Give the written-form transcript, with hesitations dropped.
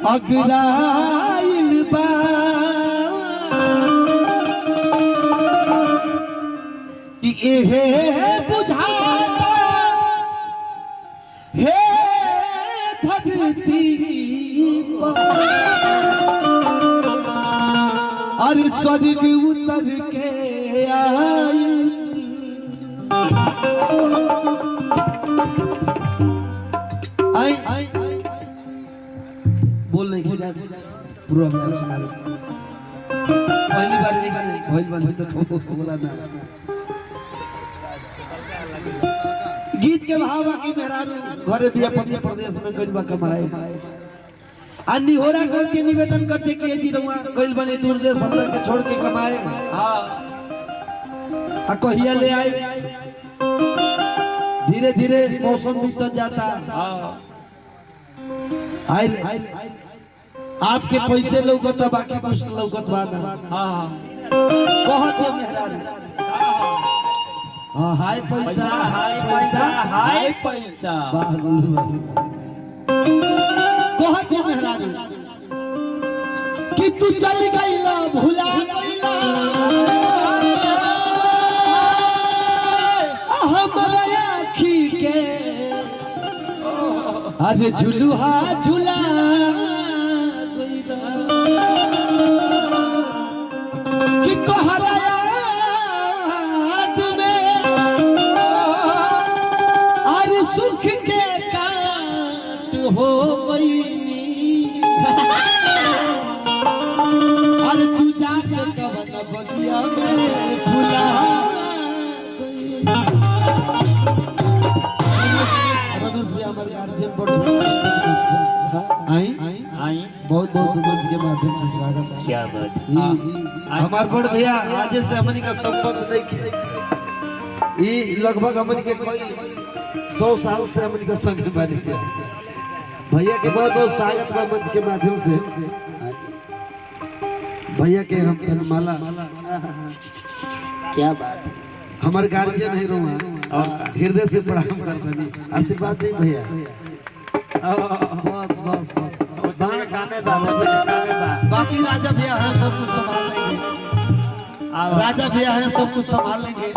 अगराइल बा कि एहे बुझाता हे धरती अरे स्वर्ग उतर के आई बोल नहीं पूरा प्यार सुना पहली बार तो बोला ना गीत के भाव की मेहरारू घरे भी अपने प्रदेश में गइल बा कमाए अन्नी होरा करके निवेदन करते कि जी रहुआ गइल बने दूर देश हमरा के छोड़ के कमाए हां आ कहिया ले आए धीरे धीरे मौसम बीतत जाता हां आए आपके पैसे लौकत बाकी कुछ लौकत बा ना हां कहत है मेहरारू हां हाय पैसा वाह कहत है मेहरारू कि तू चल गईला भुला गईला हमरा आँखी के आज झुलुहा झुला गईला कि तोहरा याद में आज सुख के काट हो गई अरे तू जाके कवन बगिया में भुला रमेश भी हमारे गार्जियन बोर्ड आई बहुत बहुत मंच के माध्यम से स्वागत। क्या बात हमारे बड़ भैया आज से हमनी का संपर्क नहीं किया ये लगभग हमनी के कोई 100 साल से हमनी का संग बानी किया भैया के बहुत बहुत स्वागत बा मंच के माध्यम से भैया के हम माला क्या बात हमारे गार्जियन है रोमा और हृदय से प्रणाम करते हैं आशीर्वाद नहीं भैया बस बस बस गाने बाकी राजा भैया है सब कुछ संभाल लेंगे राजा भैया है सब कुछ संभाल लेंगे